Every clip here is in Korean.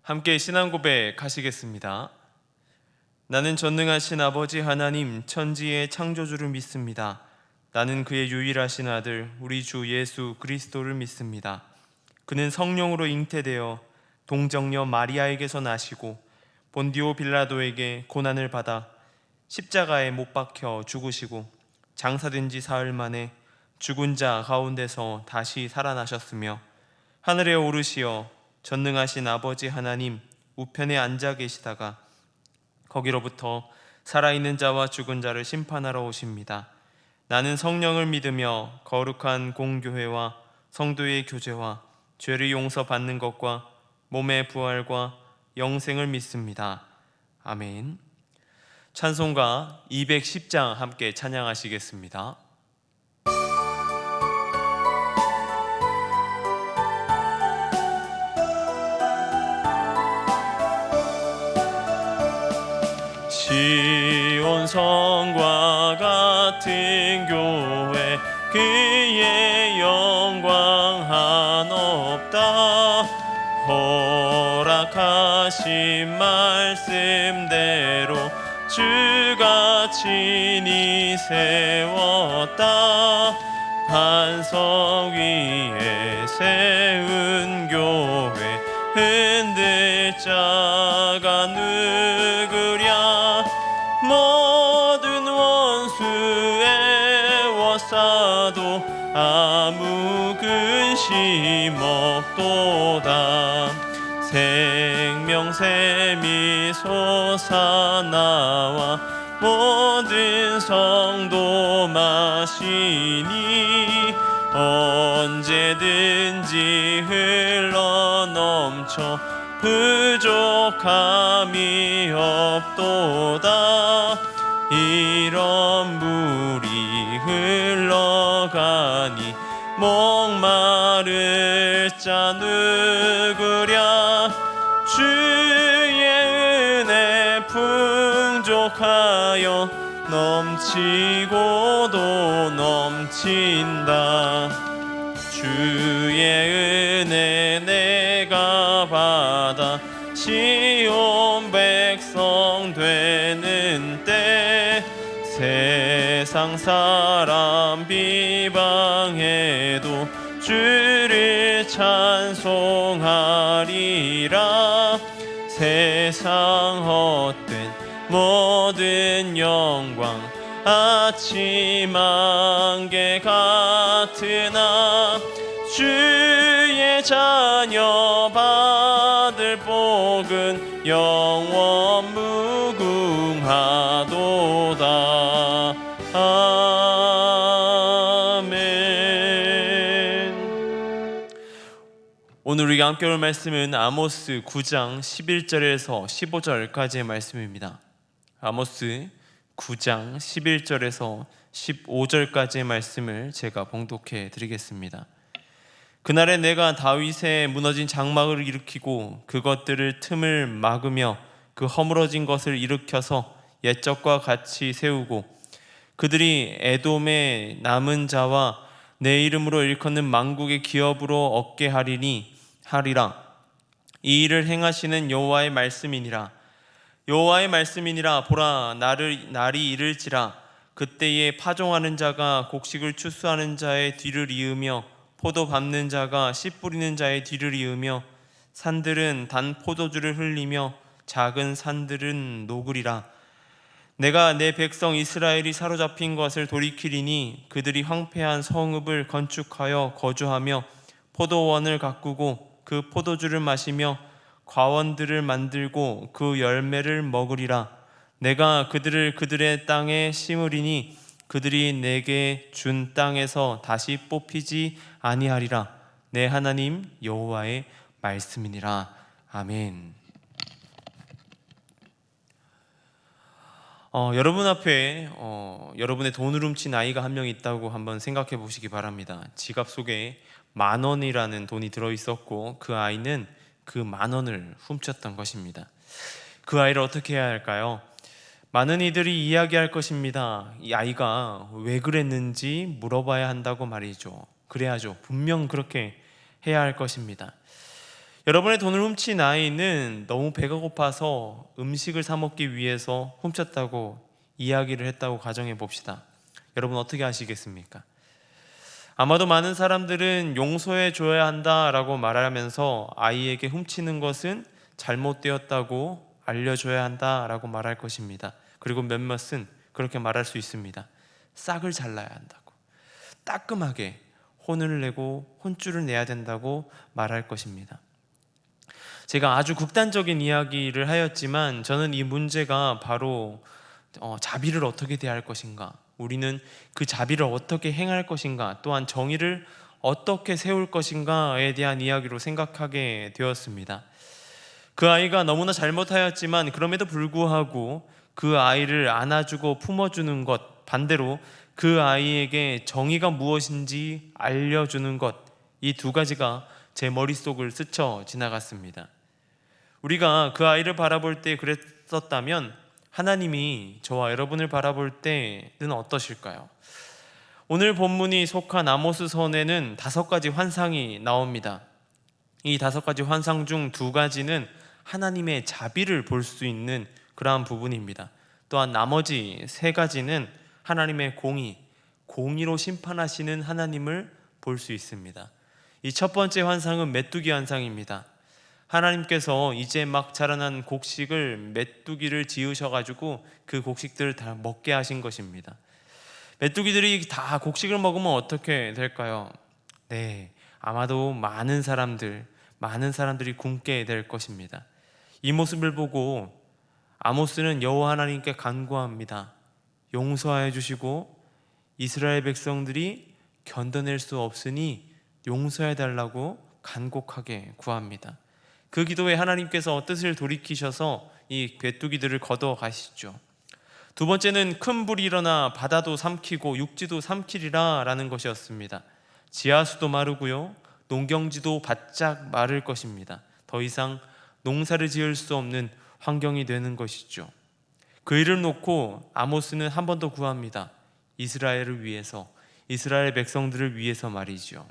함께 신앙 고백하시겠습니다. 나는 전능하신 아버지 하나님 천지의 창조주를 믿습니다. 나는 그의 유일하신 아들 우리 주 예수 그리스도를 믿습니다. 그는 성령으로 잉태되어 동정녀 마리아에게서 나시고 본디오 빌라도에게 고난을 받아 십자가에 못 박혀 죽으시고 장사된 지 사흘 만에 죽은 자 가운데서 다시 살아나셨으며 하늘에 오르시어 전능하신 아버지 하나님 우편에 앉아 계시다가 거기로부터 살아있는 자와 죽은 자를 심판하러 오십니다. 나는 성령을 믿으며 거룩한 공교회와 성도의 교제와 죄를 용서받는 것과 몸의 부활과 영생을 믿습니다. 아멘. 찬송가 210장 함께 찬양하시겠습니다. 시온 성과 같은 교회 그의 영광 한없다. 허락하신 말씀대로 주가 친히 세웠다. 반석 위에 세운 교회 흔들 자가 누구랴. 모든 원수 애워싸도 아무 근심 없도다. 생명샘이 솟아나와 모든 성도 마시니 언제든지 흘러넘쳐 부족함이 없도다. 이런 물이 흘러가니 목마를 자 누구랴. 주의 은혜 풍족하여 넘치고도 넘친다. 주의 은혜 내가 받아 시온 백성 되는 때 세상 사람 비방해도 주를 찬송하리라. 세상 헛된 모든 영광 아침 안개 같으나 주의 자녀 받을 복은 영원 무궁하도다. 아멘. 오늘 우리가 함께 볼 말씀은 아모스 9장 11절에서 15절까지의 말씀입니다. 아모스 9장 11절에서 15절까지의 말씀을 제가 봉독해 드리겠습니다. 그날에 내가 다윗의 무너진 장막을 일으키고 그것들을 틈을 막으며 그 허물어진 것을 일으켜서 옛적과 같이 세우고 그들이 에돔의 남은 자와 내 이름으로 일컫는 만국의 기업으로 얻게 하리라. 이 일을 행하시는 여호와의 말씀이니라. 여호와의 말씀이니라. 보라, 날이 이를지라. 그때에 파종하는 자가 곡식을 추수하는 자의 뒤를 이으며 포도 밟는 자가 씨 뿌리는 자의 뒤를 이으며 산들은 단 포도주를 흘리며 작은 산들은 녹으리라. 내가 내 백성 이스라엘이 사로잡힌 것을 돌이키리니 그들이 황폐한 성읍을 건축하여 거주하며 포도원을 가꾸고 그 포도주를 마시며 과원들을 만들고 그 열매를 먹으리라. 내가 그들을 그들의 땅에 심으리니 그들이 내게 준 땅에서 다시 뽑히지 아니하리라. 내 하나님 여호와의 말씀이니라. 아멘. 여러분 앞에 여러분의 돈을 훔친 아이가 한 명 있다고 한번 생각해 보시기 바랍니다. 지갑 속에 10,000원이라는 돈이 들어있었고 그 아이는 그 10,000원을 훔쳤던 것입니다. 그 아이를 어떻게 해야 할까요? 많은 이들이 이야기할 것입니다. 이 아이가 왜 그랬는지 물어봐야 한다고 말이죠. 그래야죠. 분명 그렇게 해야 할 것입니다. 여러분의 돈을 훔친 아이는 너무 배가 고파서 음식을 사 먹기 위해서 훔쳤다고 이야기를 했다고 가정해 봅시다. 여러분 어떻게 하시겠습니까? 아마도 많은 사람들은 용서해 줘야 한다라고 말하면서 아이에게 훔치는 것은 잘못되었다고 알려줘야 한다라고 말할 것입니다. 그리고 몇몇은 그렇게 말할 수 있습니다. 싹을 잘라야 한다고, 따끔하게 혼을 내고 혼쭐을 내야 된다고 말할 것입니다. 제가 아주 극단적인 이야기를 하였지만 저는 이 문제가 바로 자비를 어떻게 대할 것인가, 우리는 그 자비를 어떻게 행할 것인가, 또한 정의를 어떻게 세울 것인가에 대한 이야기로 생각하게 되었습니다. 그 아이가 너무나 잘못하였지만 그럼에도 불구하고 그 아이를 안아주고 품어주는 것, 반대로 그 아이에게 정의가 무엇인지 알려주는 것, 이 두 가지가 제 머릿속을 스쳐 지나갔습니다. 우리가 그 아이를 바라볼 때 그랬었다면 하나님이 저와 여러분을 바라볼 때는 어떠실까요? 오늘 본문이 속한 아모스서에는 5가지 환상이 나옵니다. 이 5가지 환상 중 2가지는 하나님의 자비를 볼 수 있는 그러한 부분입니다. 또한 나머지 3가지는 하나님의 공의로 심판하시는 하나님을 볼 수 있습니다. 이 첫 번째 환상은 메뚜기 환상입니다. 하나님께서 이제 막 자라난 곡식을 메뚜기를 지으셔가지고 그 곡식들을 다 먹게 하신 것입니다. 메뚜기들이 다 곡식을 먹으면 어떻게 될까요? 네, 아마도 많은 사람들이 굶게 될 것입니다. 이 모습을 보고 아모스는 여호와 하나님께 간구합니다. 용서하여 주시고 이스라엘 백성들이 견뎌낼 수 없으니 용서해 달라고 간곡하게 구합니다. 그 기도에 하나님께서 뜻을 돌이키셔서 이 메뚜기들을 걷어 가시죠. 2번째는 큰 불이 일어나 바다도 삼키고 육지도 삼키리라 라는 것이었습니다. 지하수도 마르고요, 농경지도 바짝 마를 것입니다. 더 이상 농사를 지을 수 없는 환경이 되는 것이죠. 그 일을 놓고 아모스는 한 번 더 구합니다. 이스라엘을 위해서, 이스라엘 백성들을 위해서 말이죠.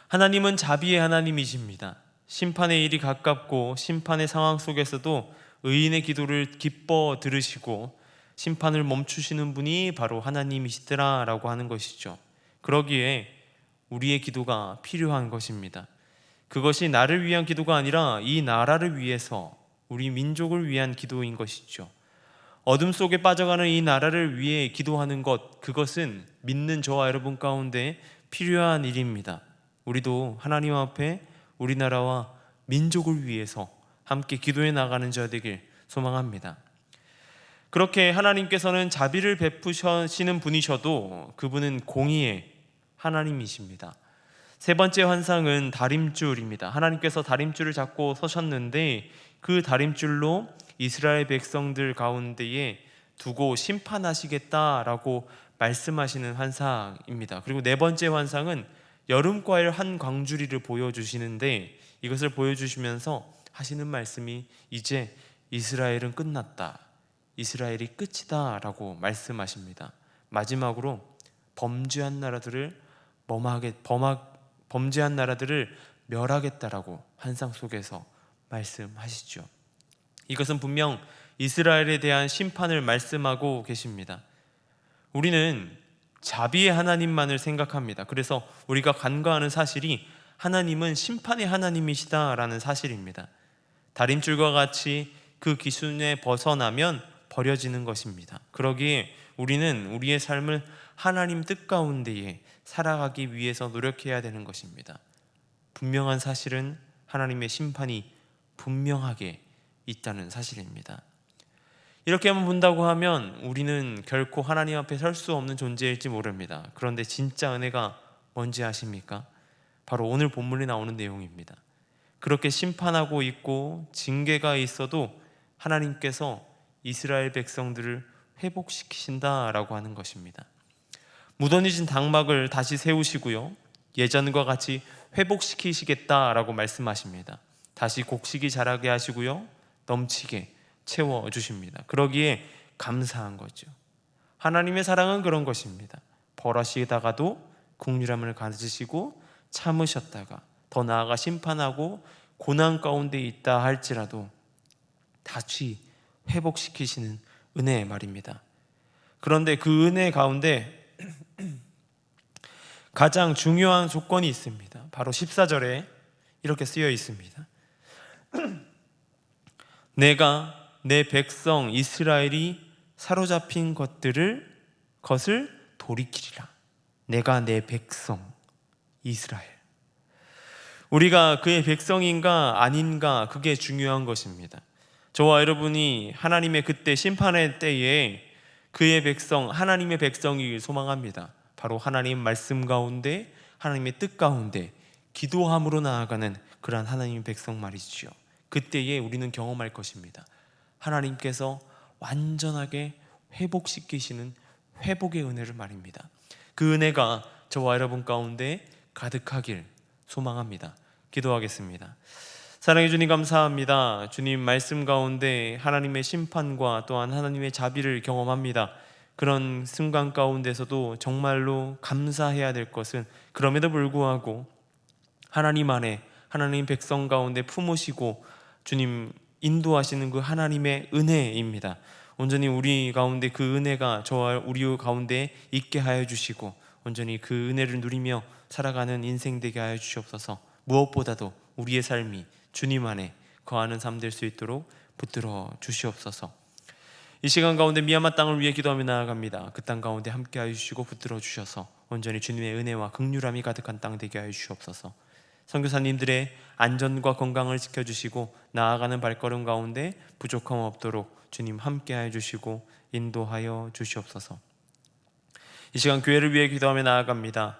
하나님은 자비의 하나님이십니다. 심판의 일이 가깝고 심판의 상황 속에서도 의인의 기도를 기뻐 들으시고 심판을 멈추시는 분이 바로 하나님이시더라 라고 하는 것이죠. 그러기에 우리의 기도가 필요한 것입니다. 그것이 나를 위한 기도가 아니라 이 나라를 위해서, 우리 민족을 위한 기도인 것이죠. 어둠 속에 빠져가는 이 나라를 위해 기도하는 것, 그것은 믿는 저와 여러분 가운데 필요한 일입니다. 우리도 하나님 앞에 우리나라와 민족을 위해서 함께 기도해 나가는 자 되길 소망합니다. 그렇게 하나님께서는 자비를 베푸시는 분이셔도 그분은 공의의 하나님이십니다. 3번째 환상은 다림줄입니다. 하나님께서 다림줄을 잡고 서셨는데 그 다림줄로 이스라엘 백성들 가운데에 두고 심판하시겠다라고 말씀하시는 환상입니다. 그리고 4번째 환상은 여름과일 한 광주리를 보여주시는데 이것을 보여주시면서 하시는 말씀이 이제 이스라엘은 끝났다, 이스라엘이 끝이다 라고 말씀하십니다. 마지막으로 범죄한 나라들을 멸하겠다라고 환상 속에서 말씀하시죠. 이것은 분명 이스라엘에 대한 심판을 말씀하고 계십니다. 우리는 자비의 하나님만을 생각합니다. 그래서 우리가 간과하는 사실이 하나님은 심판의 하나님이시다라는 사실입니다. 다림줄과 같이 그 기준에 벗어나면 버려지는 것입니다. 그러기에 우리는 우리의 삶을 하나님 뜻 가운데에 살아가기 위해서 노력해야 되는 것입니다. 분명한 사실은 하나님의 심판이 분명하게 있다는 사실입니다. 이렇게만 본다고 하면 우리는 결코 하나님 앞에 설 수 없는 존재일지 모릅니다. 그런데 진짜 은혜가 뭔지 아십니까? 바로 오늘 본문에 나오는 내용입니다. 그렇게 심판하고 있고 징계가 있어도 하나님께서 이스라엘 백성들을 회복시키신다라고 하는 것입니다. 무너진 장막을 다시 세우시고요, 예전과 같이 회복시키시겠다라고 말씀하십니다. 다시 곡식이 자라게 하시고요, 넘치게 채워주십니다. 그러기에 감사한 거죠. 하나님의 사랑은 그런 것입니다. 벌하시다가도 긍휼함을 가지시고 참으셨다가 더 나아가 심판하고 고난 가운데 있다 할지라도 다시 회복시키시는 은혜의 말입니다. 그런데 그 은혜 가운데 가장 중요한 조건이 있습니다. 바로 14절에 이렇게 쓰여 있습니다. 내가 내 백성 이스라엘이 사로잡힌 것을 돌이키리라. 내가 내 백성 이스라엘. 우리가 그의 백성인가 아닌가, 그게 중요한 것입니다. 저와 여러분이 하나님의 그때 심판의 때에 그의 백성, 하나님의 백성이길 소망합니다. 바로 하나님 말씀 가운데, 하나님의 뜻 가운데 기도함으로 나아가는 그러한 하나님의 백성 말이지요. 그때에 우리는 경험할 것입니다. 하나님께서 완전하게 회복시키시는 회복의 은혜를 말입니다. 그 은혜가 저와 여러분 가운데 가득하길 소망합니다. 기도하겠습니다. 사랑해 주님, 감사합니다. 주님 말씀 가운데 하나님의 심판과 또한 하나님의 자비를 경험합니다. 그런 순간 가운데서도 정말로 감사해야 될 것은, 그럼에도 불구하고 하나님 안에, 하나님 백성 가운데 품으시고 주님 인도하시는 그 하나님의 은혜입니다. 온전히 우리 가운데 그 은혜가 저와 우리 가운데 있게 하여 주시고 온전히 그 은혜를 누리며 살아가는 인생 되게 하여 주시옵소서. 무엇보다도 우리의 삶이 주님 안에 거하는 삶 될 수 있도록 붙들어 주시옵소서. 이 시간 가운데 미얀마 땅을 위해 기도하며 나아갑니다. 그 땅 가운데 함께 하여 주시고 붙들어 주셔서 온전히 주님의 은혜와 긍휼함이 가득한 땅 되게 하여 주시옵소서. 선교사님들의 안전과 건강을 지켜주시고 나아가는 발걸음 가운데 부족함 없도록 주님 함께 하여 주시고 인도하여 주시옵소서. 이 시간 교회를 위해 기도하며 나아갑니다.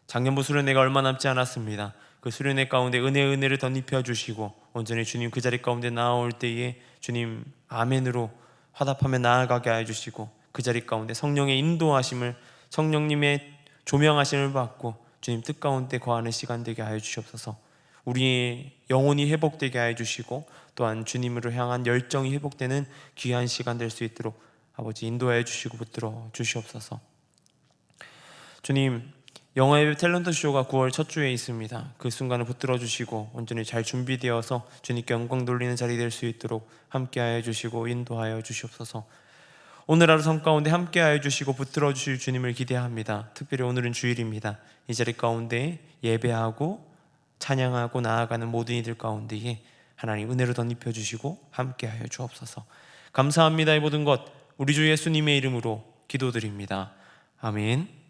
작년부 수련회가 얼마 남지 않았습니다. 그 수련회 가운데 은혜를 덧입혀 주시고 온전히 주님 그 자리 가운데 나아올 때에 주님 아멘으로 화답하며 나아가게 하여 주시고 그 자리 가운데 성령의 인도하심을, 성령님의 조명하심을 받고 주님 뜻 가운데 거하는 시간 되게 하여 주시옵소서. 우리의 영혼이 회복되게 하여 주시고 또한 주님으로 향한 열정이 회복되는 귀한 시간 될 수 있도록 아버지 인도하여 주시고 붙들어 주시옵소서. 주님, 영화예배 탤런트 쇼가 9월 첫 주에 있습니다. 그 순간을 붙들어 주시고 온전히 잘 준비되어서 주님께 영광 돌리는 자리 될 수 있도록 함께하여 주시고 인도하여 주시옵소서. 오늘 하루 삶 가운데 함께하여 주시고 붙들어 주실 주님을 기대합니다. 특별히 오늘은 주일입니다. 이 자리 가운데 예배하고 찬양하고 나아가는 모든 이들 가운데에 하나님 은혜로 덧입혀 주시고 함께하여 주옵소서. 감사합니다. 이 모든 것 우리 주 예수님의 이름으로 기도드립니다. 아멘.